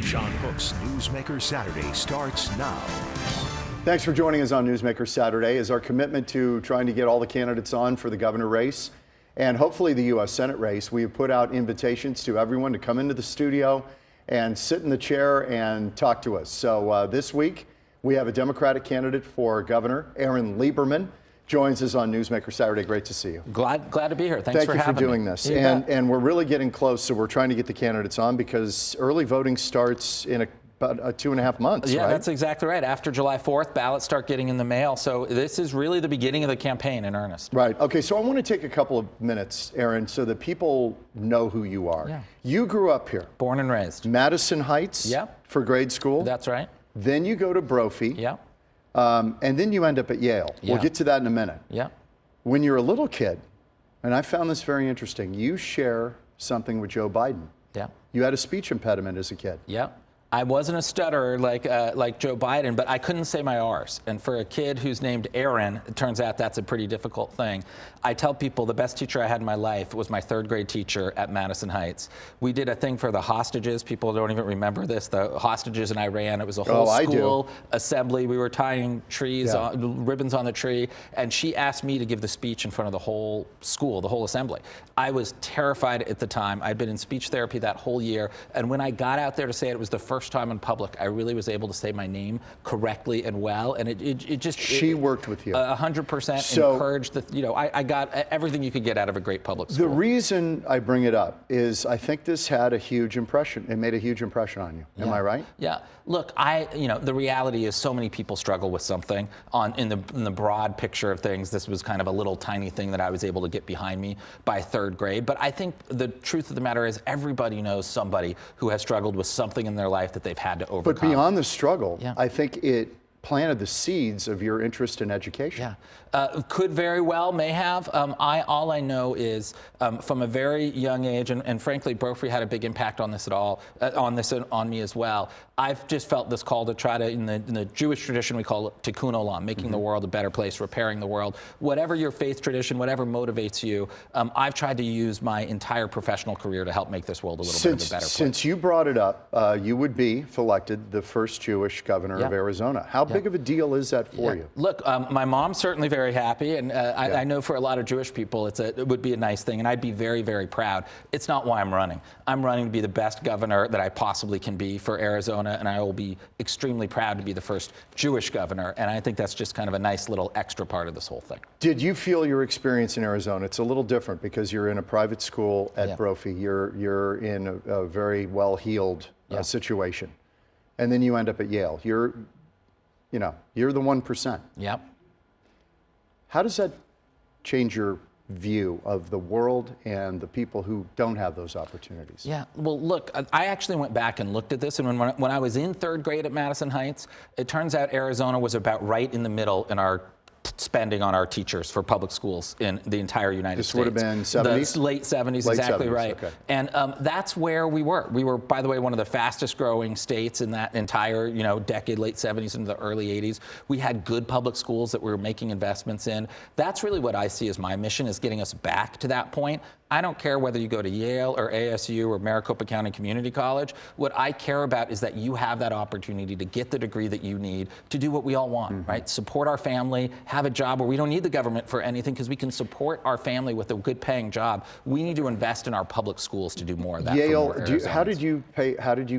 Sean Hook's Newsmaker Saturday starts now. Thanks for joining us on Newsmaker Saturday. As our commitment to trying to get all the candidates on for the governor race and hopefully the U.S. Senate race, we have put out invitations to everyone to come into the studio and sit in the chair and talk to us. So this week, we have a Democratic candidate for governor, Aaron Lieberman, joins us on Newsmaker Saturday. Great to see you. Glad to be here. Thanks for having me. Thank you for doing this. And we're really getting close, so we're trying to get the candidates on because early voting starts in about 2.5 months, yeah, right? That's exactly right. After July 4th, ballots start getting in the mail. So this is really the beginning of the campaign in earnest. Right. Okay, so I want to take a couple of minutes, Aaron, so that people know who you are. Yeah. You grew up here. Born and raised. Madison Heights. Yeah. For grade school. That's right. Then you go to Brophy. Yeah. And then you end up at Yale. Yeah. We'll get to that in a minute. Yeah. When you're a little kid, and I found this very interesting, you share something with Joe Biden. Yeah. You had a speech impediment as a kid. Yeah. I wasn't a stutterer like Joe Biden, but I couldn't say my R's. And for a kid who's named Aaron, it turns out that's a pretty difficult thing. I tell people the best teacher I had in my life was my 3rd grade teacher at Madison Heights. We did a thing for the hostages. People don't even remember this. The hostages in Iran. It was a whole school assembly. We were tying trees, ribbons on the tree, and she asked me to give the speech in front of the whole school, the whole assembly. I was terrified at the time. I'd been in speech therapy that whole year, and when I got out there to say it was the first time in public, I really was able to say my name correctly and well, and it just she worked with you 100%. Encouraged that, you know, I got everything you could get out of a great public school. The reason I bring it up is I think this had a huge impression. It made a huge impression on you. Am I right? Yeah. Look, the reality is so many people struggle with something. In the broad picture of things, this was kind of a little tiny thing that I was able to get behind me by 3rd grade. But I think the truth of the matter is everybody knows somebody who has struggled with something in their life that they've had to overcome. But beyond the struggle, I think it planted the seeds of your interest in education. Yeah, could very well, may have. All I know is from a very young age, and frankly, Brophy had a big impact on this on me as well. I've just felt this call to try to, in the Jewish tradition, we call it tikkun olam, making the world a better place, repairing the world. Whatever your faith tradition, whatever motivates you, I've tried to use my entire professional career to help make this world a little bit of a better place. Since you brought it up, you would be, if elected, the first Jewish governor of Arizona. How big of a deal is that for you? Look, my mom's certainly very happy, and I know for a lot of Jewish people it would be a nice thing, and I'd be very, very proud. It's not why I'm running. I'm running to be the best governor that I possibly can be for Arizona, and I will be extremely proud to be the first Jewish governor, and I think that's just kind of a nice little extra part of this whole thing. Did you feel your experience in Arizona? It's a little different because you're in a private school at Brophy. You're in a very well-heeled situation, and then you end up at Yale. You're the 1%. Yep. How does that change your view of the world and the people who don't have those opportunities? Yeah, well, look, I actually went back and looked at this, and when I was in 3rd grade at Madison Heights, it turns out Arizona was about right in the middle in our spending on our teachers for public schools in the entire United States. This would have been 70s? The late 70s, late exactly 70s, right. Okay. And that's where we were. We were, by the way, one of the fastest growing states in that entire, decade, late 70s into the early 80s. We had good public schools that we were making investments in. That's really what I see as my mission, is getting us back to that point. I don't care whether you go to Yale or ASU or Maricopa County Community College. What I care about is that you have that opportunity to get the degree that you need to do what we all want, right? Support our family, have a job where we don't need the government for anything because we can support our family with a good paying job. We need to invest in our public schools to do more of that. Yale, how did you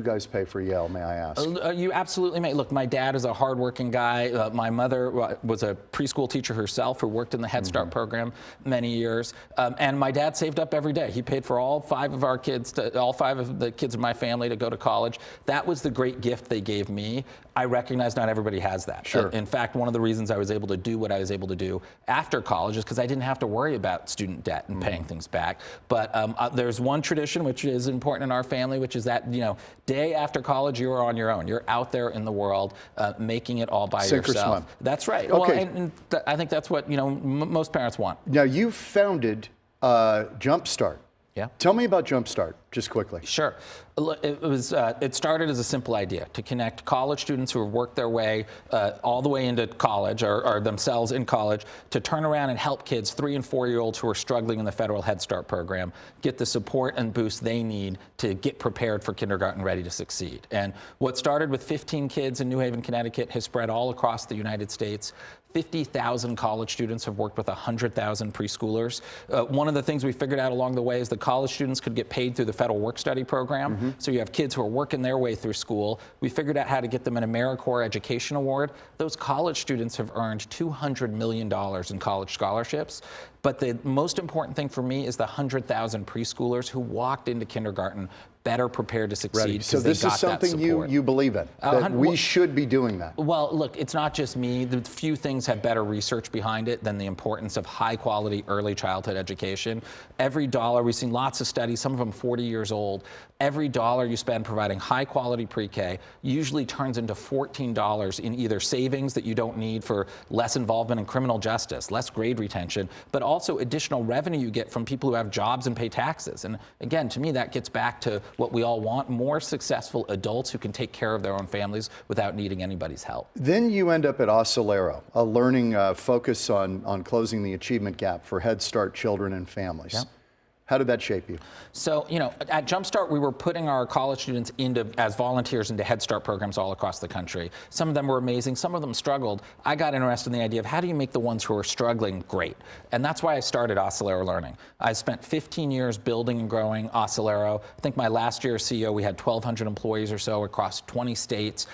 guys pay for Yale, may I ask? You absolutely may. Look, my dad is a hardworking guy. My mother was a preschool teacher herself who worked in the Head Start program many years. And my dad saved up every day. He paid for all 5 of our kids, all 5 of the kids of my family to go to college. That was the great gift they gave me. I recognize not everybody has that. Sure. In fact, one of the reasons I was able to do what I was able to do after college is because I didn't have to worry about student debt and paying things back. But there's one tradition which is important in our family, which is that, day after college, you are on your own. You're out there in the world, making it all by Sink or yourself. swim. That's right. Okay. Well, and I think that's what most parents want. Now, you founded Jumpstart. Yeah. Tell me about Jumpstart, just quickly. Sure. It started as a simple idea to connect college students who have worked their way all the way into college or themselves in college to turn around and help kids, 3- and 4-year-olds who are struggling in the federal Head Start program, get the support and boost they need to get prepared for kindergarten, ready to succeed. And what started with 15 kids in New Haven, Connecticut has spread all across the United States. 50,000 college students have worked with 100,000 preschoolers. One of the things we figured out along the way is the college students could get paid through the federal work-study program. So you have kids who are working their way through school. We figured out how to get them an AmeriCorps Education Award. Those college students have earned $200 million in college scholarships. But the most important thing for me is the 100,000 preschoolers who walked into kindergarten better prepared to succeed. So this is something you believe in, that we should be doing that. Well, look, it's not just me. The few things have better research behind it than the importance of high quality early childhood education. Every dollar, we've seen lots of studies, some of them 40 years old, every dollar you spend providing high quality pre-K usually turns into $14 in either savings that you don't need for less involvement in criminal justice, less grade retention, but also additional revenue you get from people who have jobs and pay taxes. And again, to me, that gets back to what we all want, more successful adults who can take care of their own families without needing anybody's help. Then you end up at Oscillero, a learning focus on closing the achievement gap for Head Start children and families. Yep. How did that shape you? So, at Jumpstart, we were putting our college students as volunteers into Head Start programs all across the country. Some of them were amazing. Some of them struggled. I got interested in the idea of how do you make the ones who are struggling great? And that's why I started Oscillero Learning. I spent 15 years building and growing Oscillero. I think my last year as CEO, we had 1,200 employees or so across 20 states.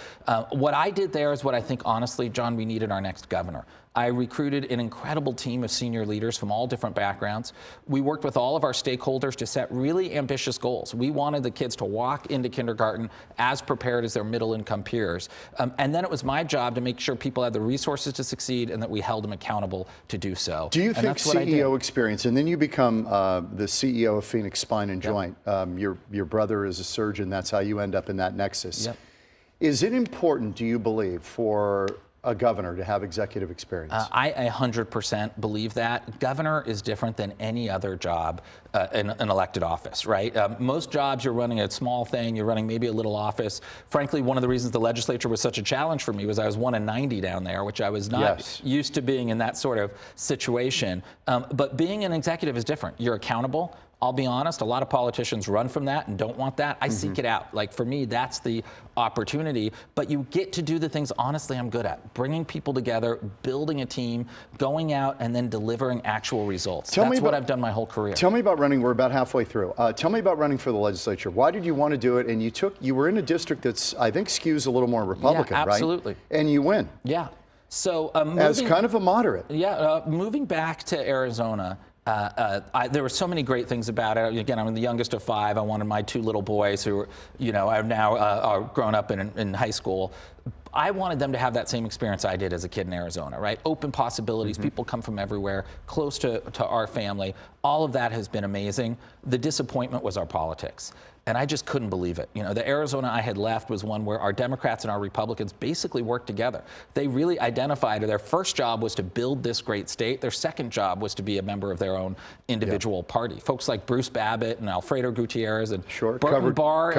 What I did there is what I think, honestly, John, we needed our next governor. I recruited an incredible team of senior leaders from all different backgrounds. We worked with all of our stakeholders to set really ambitious goals. We wanted the kids to walk into kindergarten as prepared as their middle-income peers. And then it was my job to make sure people had the resources to succeed and that we held them accountable to do so. Do you think CEO experience, and then you become the CEO of Phoenix Spine and Joint. Your brother is a surgeon. That's how you end up in that nexus. Yep. Is it important, do you believe, for a governor to have executive experience? I 100% believe that. Governor is different than any other job in an elected office, right? Most jobs, you're running a small thing, you're running maybe a little office. Frankly, one of the reasons the legislature was such a challenge for me was I was 1 in 90 down there, which I was not used to being in that sort of situation. But being an executive is different. You're accountable. I'll be honest, a lot of politicians run from that and don't want that. I seek it out. Like, for me, that's the opportunity. But you get to do the things, honestly, I'm good at. Bringing people together, building a team, going out, and then delivering actual results. That's what I've done my whole career. Tell me about running. We're about halfway through. Tell me about running for the legislature. Why did you want to do it? And you were in a district that's, I think, skews a little more Republican, right? Absolutely. And you win. Yeah. So as kind of a moderate. Yeah. Moving back to Arizona, there were so many great things about it. Again, I'm the youngest of 5. I wanted my 2 little boys who are now are grown up in high school. I wanted them to have that same experience I did as a kid in Arizona, right? Open possibilities, people come from everywhere, close to our family. All of that has been amazing. The disappointment was our politics. And I just couldn't believe it. The Arizona I had left was one where our Democrats and our Republicans basically worked together. They really identified their first job was to build this great state. Their second job was to be a member of their own individual party. Folks like Bruce Babbitt and Alfredo Gutierrez and Burton Barr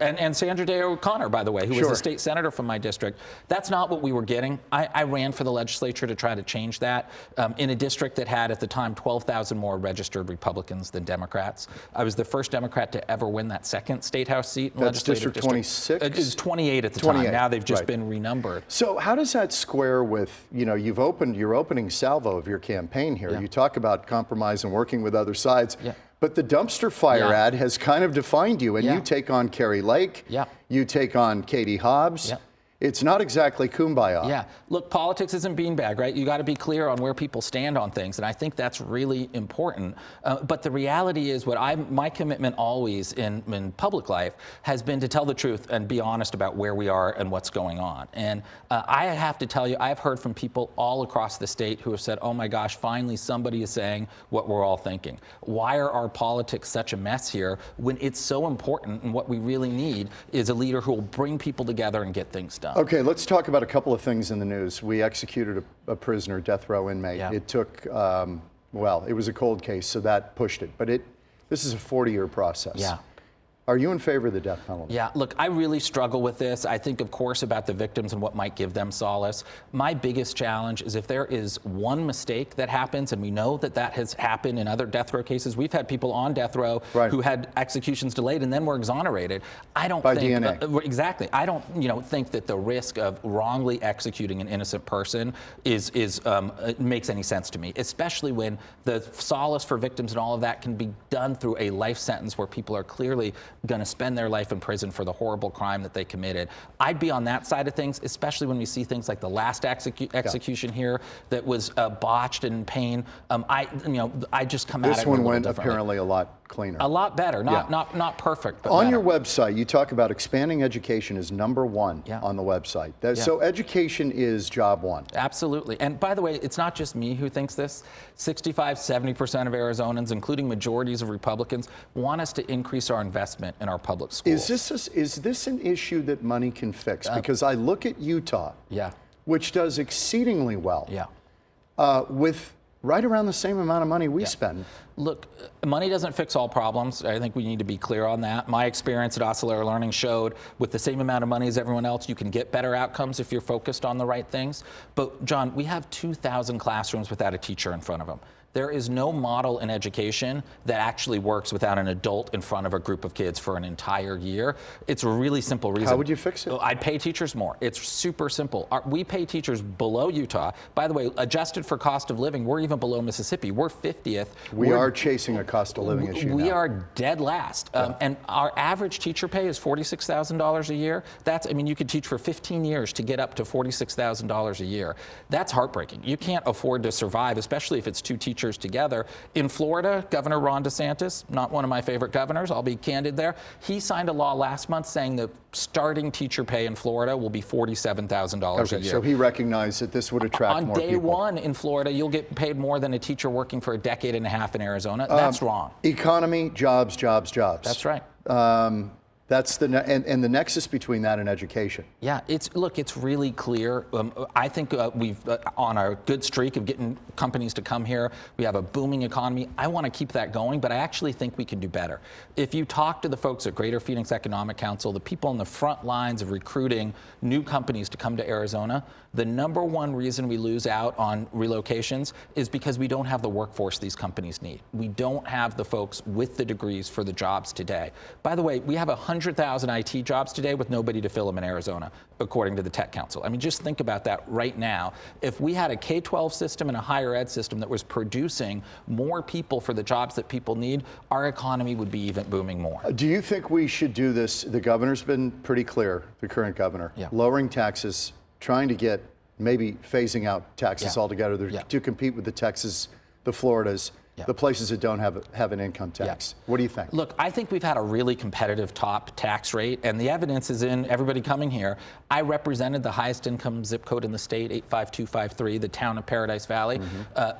and Sandra Day O'Connor, by the way, who was the state senator from my district. That's not what we were getting. I ran for the legislature to try to change that in a district that had at the time 12,000 more registered Republicans than Democrats. I was the first Democrat to ever win that second state house seat. That's District 26? It was 28 at the time. Now they've just been renumbered. So how does that square with, you've opened your opening salvo of your campaign here. You talk about compromise and working with other sides. But the dumpster fire ad has kind of defined you, and you take on Carrie Lake. You take on Katie Hobbs. It's not exactly kumbaya. Yeah. Look, politics isn't beanbag, right? You got to be clear on where people stand on things, and I think that's really important. But the reality is my commitment always in public life has been to tell the truth and be honest about where we are and what's going on. And I have to tell you, I've heard from people all across the state who have said, oh my gosh, finally somebody is saying what we're all thinking. Why are our politics such a mess here when it's so important, and what we really need is a leader who will bring people together and get things done? Okay, let's talk about a couple of things in the news. We executed a prisoner, death row inmate. It took, it was a cold case, so that pushed it. But This is a 40-year process. Yeah. Are you in favor of the death penalty? Yeah, look, I really struggle with this. I think, of course, about the victims and what might give them solace. My biggest challenge is if there is one mistake that happens, and we know that that has happened in other death row cases. We've had people on death row who had executions delayed and then were exonerated. I don't by think DNA. Exactly. I don't, think that the risk of wrongly executing an innocent person makes any sense to me, especially when the solace for victims and all of that can be done through a life sentence where people are clearly going to spend their life in prison for the horrible crime that they committed. I'd be on that side of things, especially when we see things like the last execution here that was botched and in pain. I just come at it. This one went apparently a lot cleaner. A lot better, not perfect. But on better. your website, you talk about expanding education is #1 on the website. So education is job one. Absolutely. And by the way, it's not just me who thinks this. 65–70% of Arizonans, including majorities of Republicans, want us to increase our investment in our public schools. Is this an issue that money can fix? Because I look at Utah, which does exceedingly well, with right around the same amount of money we spend. Look, money doesn't fix all problems. I think we need to be clear on that. My experience at Osceola Learning showed with the same amount of money as everyone else, you can get better outcomes if you're focused on the right things. But John, we have 2,000 classrooms without a teacher in front of them. There is no model in education that actually works without an adult in front of a group of kids for an entire year. It's a really simple reason. How would you fix it? I'd pay teachers more. It's super simple. We pay teachers below Utah. By the way, adjusted for cost of living, we're even below Mississippi. We're 50th. We are chasing a cost of living issue We now. are dead last. And our average teacher pay is $46,000 a year. You could teach for 15 years to get up to $46,000 a year. That's heartbreaking. You can't afford to survive, especially if it's two teachers together. In Florida, Governor Ron DeSantis, not one of my favorite governors, I'll be candid there, he signed a law last month saying the starting teacher pay in Florida will be $47,000 a year. So he recognized that this would attract more people. On day one in Florida, you'll get paid more than a teacher working for a decade and a half in Arizona. That's wrong. Economy, jobs, jobs, jobs. That's right. That's the and the nexus between that and education. Yeah, it's really clear. I think we've on a good streak of getting companies to come here. We have a booming economy. I want to keep that going, but I actually think we can do better. If you talk to the folks at Greater Phoenix Economic Council, the people on the front lines of recruiting new companies to come to Arizona, the #1 reason we lose out on relocations is because we don't have the workforce these companies need. We don't have the folks with the degrees for the jobs today. By the way, we have 100,000 IT jobs today with nobody to fill them in Arizona, according to the Tech Council. Just think about that right now. If we had a K-12 system and a higher ed system that was producing more people for the jobs that people need, our economy would be even booming more. Do you think we should do this? The governor's been pretty clear, the current governor, lowering taxes, trying to get maybe phasing out taxes altogether to compete with the Texas, the Floridas, the places that don't have an income tax. What do you think? Look, I think we've had a really competitive top tax rate, and the evidence is in everybody coming here. I represented the highest income zip code in the state, 85253, the town of Paradise Valley.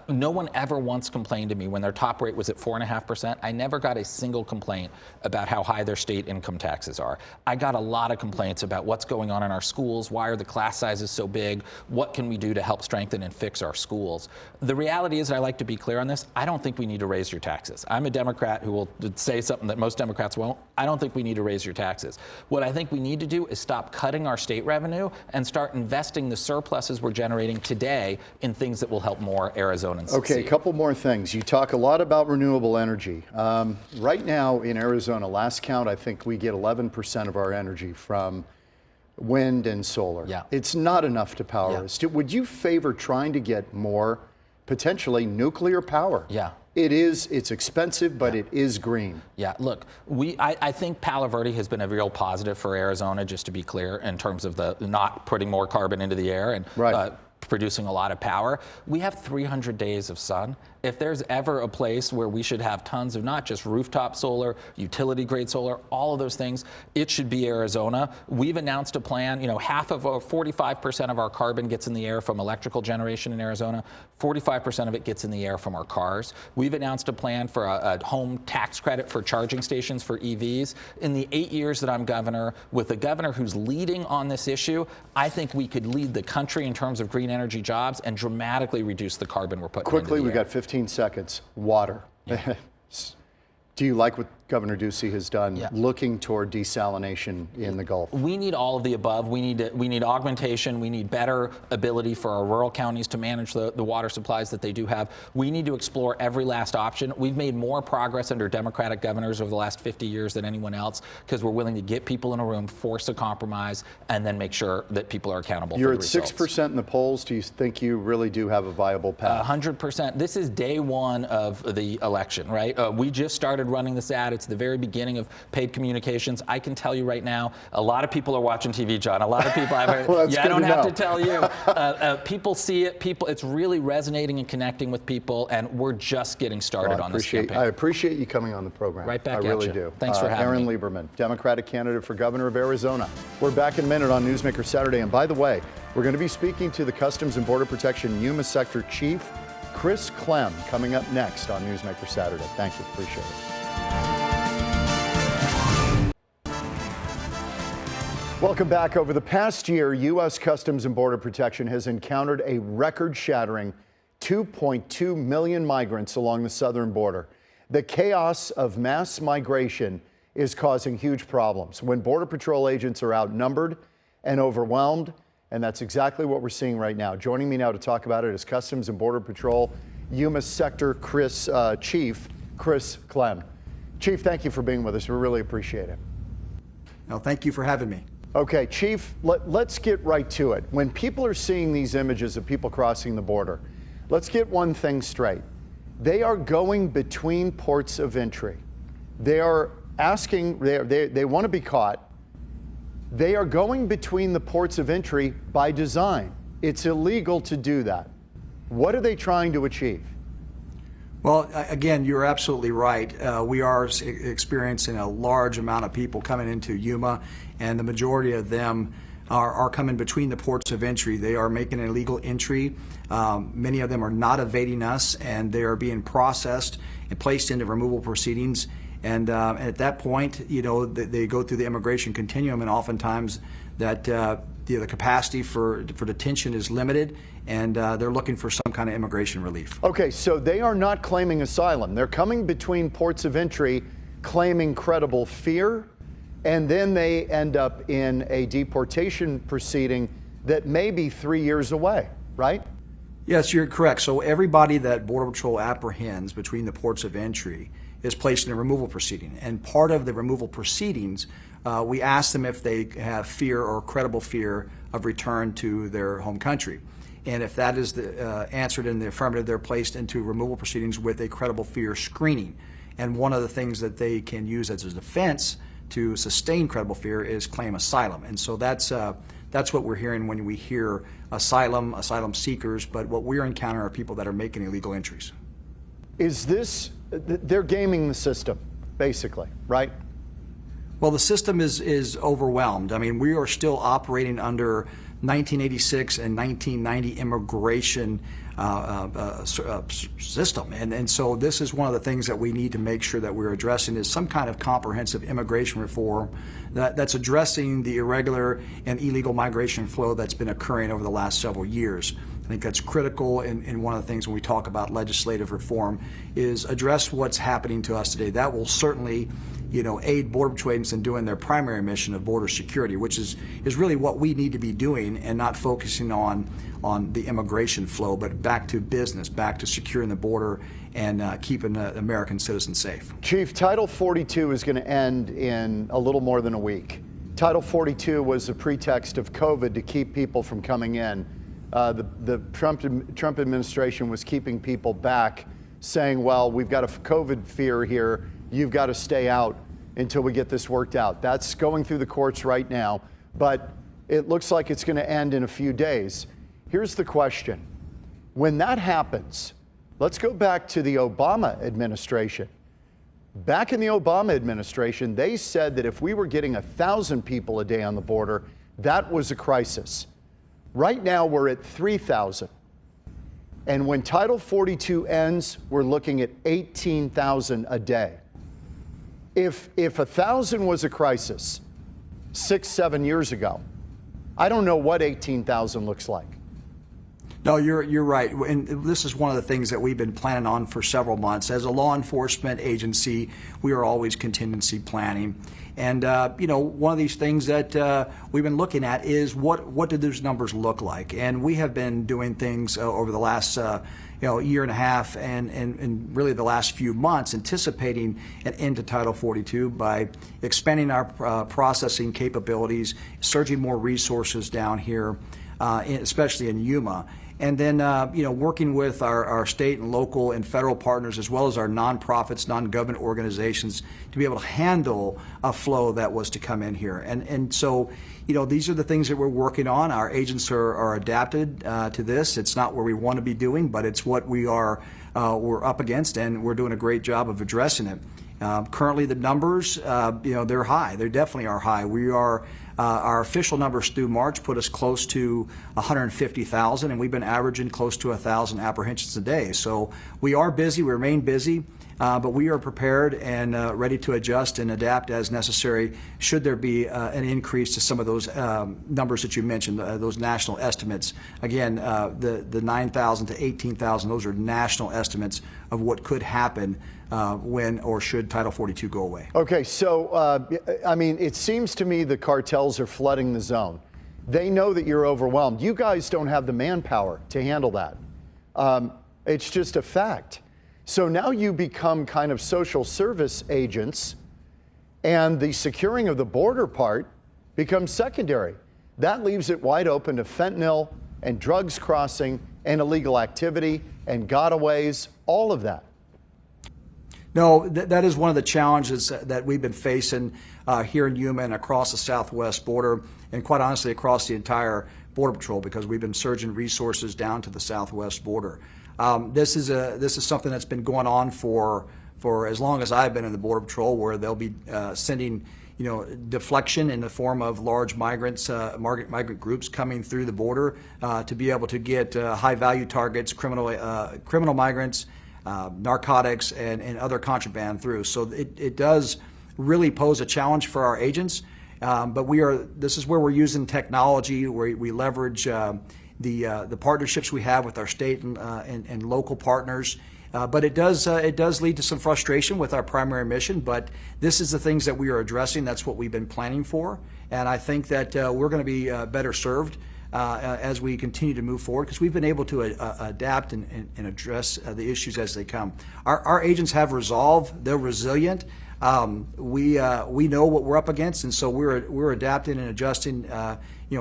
No one ever once complained to me when their top rate was at 4.5%. I never got a single complaint about how high their state income taxes are. I got a lot of complaints about what's going on in our schools, why are the class sizes so big, what can we do to help strengthen and fix our schools. The reality is, and I like to be clear on this, I don't think we need to raise your taxes. I'm a Democrat who will say something that most Democrats won't. I don't think we need to raise your taxes. What I think we need to do is stop cutting our state revenue and start investing the surpluses we're generating today in things that will help more Arizonans succeed. Okay, a couple more things. You talk a lot about renewable energy. Right now in Arizona, last count, I think we get 11% of our energy from wind and solar. It's not enough to power us. Would you favor trying to get more potentially nuclear power? It's expensive, but it is green. Look, I think Palo Verde has been a real positive for Arizona, just to be clear, in terms of the not putting more carbon into the air and producing a lot of power. We have 300 days of sun. If there's ever a place where we should have tons of not just rooftop solar, utility grade solar, all of those things, it should be Arizona. We've announced a plan, 45% of our carbon gets in the air from electrical generation in Arizona, 45% of it gets in the air from our cars. We've announced a plan for a home tax credit for charging stations for EVs. In the 8 years that I'm governor, with a governor who's leading on this issue, I think we could lead the country in terms of green energy jobs and dramatically reduce the carbon we're putting into the air. Quickly, we got 15 seconds. Water. Do you like what Governor Ducey has done, Yeah. looking toward desalination in the Gulf? We need all of the above. We need augmentation. We need better ability for our rural counties to manage the water supplies that they do have. We need to explore every last option. We've made more progress under Democratic governors over the last 50 years than anyone else because we're willing to get people in a room, force a compromise, and then make sure that people are accountable You're for the at results. 6% in the polls. Do you think you really do have a viable path? 100%. This is day one of the election, right? We just started running this ad. It's the very beginning of paid communications. I can tell you right now, a lot of people are watching TV, John. A lot of people, Well, I don't have to tell you. People see it. It's really resonating and connecting with people, and we're just getting started on this campaign. I appreciate you coming on the program. Right back I at really you. do. Thanks for having Aaron me. Lieberman, Democratic candidate for governor of Arizona. We're back in a minute on Newsmaker Saturday. And by the way, we're going to be speaking to the Customs and Border Protection Yuma Sector Chief, Chris Clem, coming up next on Newsmaker Saturday. Thank you. Appreciate it. Welcome back. Over the past year, U.S. Customs and Border Protection has encountered a record-shattering 2.2 million migrants along the southern border. The chaos of mass migration is causing huge problems when Border Patrol agents are outnumbered and overwhelmed, and that's exactly what we're seeing right now. Joining me now to talk about it is Customs and Border Patrol Yuma Sector Chief Chris Clem. Chief, thank you for being with us. We really appreciate it. No, thank you for having me. Okay, Chief, let's get right to it. When people are seeing these images of people crossing the border, let's get one thing straight. They are going between ports of entry. They are asking, they want to be caught. They are going between the ports of entry by design. It's illegal to do that. What are they trying to achieve? Well, again, you're absolutely right. We are experiencing a large amount of people coming into Yuma, and the majority of them are coming between the ports of entry. They are making an illegal entry. Many of them are not evading us, and they are being processed and placed into removal proceedings. And at that point, you know, they go through the immigration continuum, and oftentimes that the capacity for detention is limited, and they're looking for some kind of immigration relief. Okay, so they are not claiming asylum. They're coming between ports of entry, claiming credible fear, and then they end up in a deportation proceeding that may be 3 years away, right? Yes, you're correct. So everybody that Border Patrol apprehends between the ports of entry is placed in a removal proceeding. And part of the removal proceedings, we ask them if they have fear or credible fear of return to their home country. And if that is answered in the affirmative, they're placed into removal proceedings with a credible fear screening. And one of the things that they can use as a defense to sustain credible fear is claim asylum. And so that's what we're hearing when we hear asylum seekers, but what we're encountering are people that are making illegal entries. Is this, they're gaming the system, basically, right? Well, the system is overwhelmed. I mean, we are still operating under 1986 and 1990 immigration system. And so this is one of the things that we need to make sure that we're addressing is some kind of comprehensive immigration reform that's addressing the irregular and illegal migration flow that's been occurring over the last several years. I think that's critical, and one of the things when we talk about legislative reform is address what's happening to us today. That will certainly, you know, aid Border Patrol agents in doing their primary mission of border security, which is really what we need to be doing, and not focusing on the immigration flow, but back to business, back to securing the border and keeping the American citizens safe. Chief, Title 42 is going to end in a little more than a week. Title 42 was a pretext of COVID to keep people from coming in. The Trump administration was keeping people back, saying, well, we've got a COVID fear here. You've got to stay out until we get this worked out. That's going through the courts right now, but it looks like it's going to end in a few days. Here's the question. When that happens, let's go back to the Obama administration. Back in the Obama administration, they said that if we were getting 1,000 people a day on the border, that was a crisis. Right now, we're at 3,000. And when Title 42 ends, we're looking at 18,000 a day. If 1,000 was a crisis 6, 7 years ago, I don't know what 18,000 looks like. No, you're right, and this is one of the things that we've been planning on for several months. As a law enforcement agency, we are always contingency planning, and one of these things that we've been looking at is what do those numbers look like, and we have been doing things over the last year and a half and really the last few months anticipating an end to Title 42 by expanding our processing capabilities, surging more resources down here, especially in Yuma. And then, working with our state and local and federal partners, as well as our nonprofits, non-government organizations, to be able to handle a flow that was to come in here. And so, these are the things that we're working on. Our agents are adapted to this. It's not where we want to be doing, but it's what we're up against, and we're doing a great job of addressing it. Currently, the numbers, they're high. They definitely are high. We are. Our official numbers through March put us close to 150,000, and we've been averaging close to 1,000 apprehensions a day. So we are busy, we remain busy, but we are prepared and ready to adjust and adapt as necessary should there be an increase to some of those numbers that you mentioned, those national estimates. Again, the 9,000 to 18,000, those are national estimates of what could happen when or should Title 42 go away. Okay, so it seems to me the cartels are flooding the zone. They know that you're overwhelmed. You guys don't have the manpower to handle that. It's just a fact. So now you become kind of social service agents, and the securing of the border part becomes secondary. That leaves it wide open to fentanyl and drugs crossing and illegal activity and gotaways, all of that. No, that is one of the challenges that we've been facing here in Yuma and across the southwest border, and quite honestly across the entire Border Patrol, because we've been surging resources down to the southwest border. This is something that's been going on for as long as I've been in the Border Patrol, where they'll be sending deflection in the form of large migrant groups coming through the border to be able to get high-value targets, criminal migrants, narcotics, and other contraband through. So it does really pose a challenge for our agents. But this is where we're using technology, where we leverage the partnerships we have with our state and local partners. But it does lead to some frustration with our primary mission. But this is the things that we are addressing. That's what we've been planning for. And I think that we're going to be better served as we continue to move forward, because we've been able to adapt and address the issues as they come. Our agents have resolve. They're resilient. We know what we're up against, and so we're adapting and adjusting,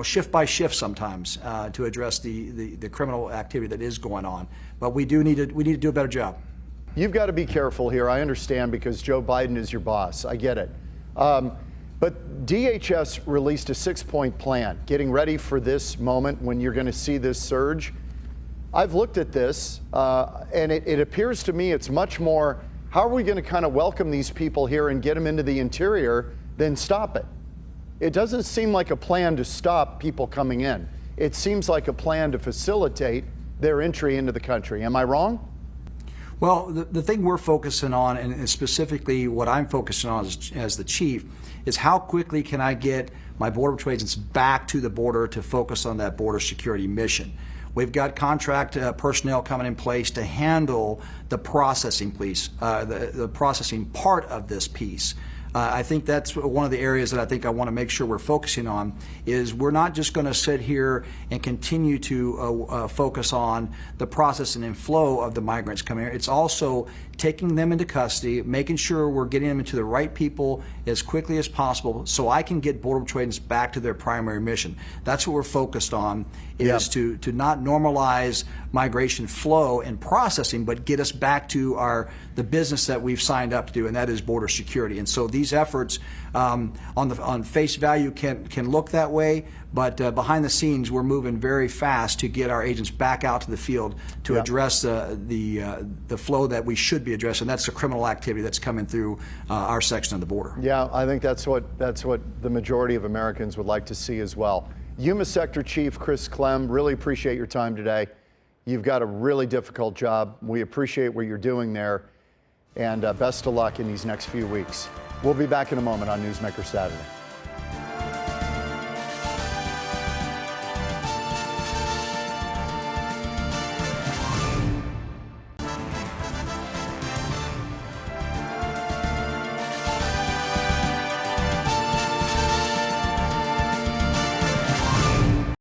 shift by shift sometimes to address the criminal activity that is going on. But we need to do a better job. You've got to be careful here. I understand, because Joe Biden is your boss. I get it. But DHS released a 6-point plan, getting ready for this moment when you're going to see this surge. I've looked at this, and it appears to me it's much more, how are we going to kind of welcome these people here and get them into the interior, than stop it? It doesn't seem like a plan to stop people coming in. It seems like a plan to facilitate their entry into the country. Am I wrong? Well, the thing we're focusing on, and specifically what I'm focusing on as the chief, is how quickly can I get my Border Patrol agents back to the border to focus on that border security mission. We've got contract personnel coming in place to handle the processing piece, the processing part of this piece. I think that's one of the areas that I think I want to make sure we're focusing on, is we're not just going to sit here and continue to focus on the processing and flow of the migrants coming here. It's also taking them into custody, making sure we're getting them into the right people as quickly as possible, so I can get Border Patrol agents back to their primary mission. That's what we're focused on, is to not normalize migration flow and processing, but get us back to the business that we've signed up to do, and that is border security. And so these efforts on face value can look that way, but behind the scenes we're moving very fast to get our agents back out to the field to address the flow that we should be addressing. That's the criminal activity that's coming through our section of the border. Yeah, I think that's what the majority of Americans would like to see as well. Yuma Sector Chief Chris Clem, really appreciate your time today. You've got a really difficult job. We appreciate what you're doing there, and best of luck in these next few weeks. We'll be back in a moment on Newsmaker Saturday.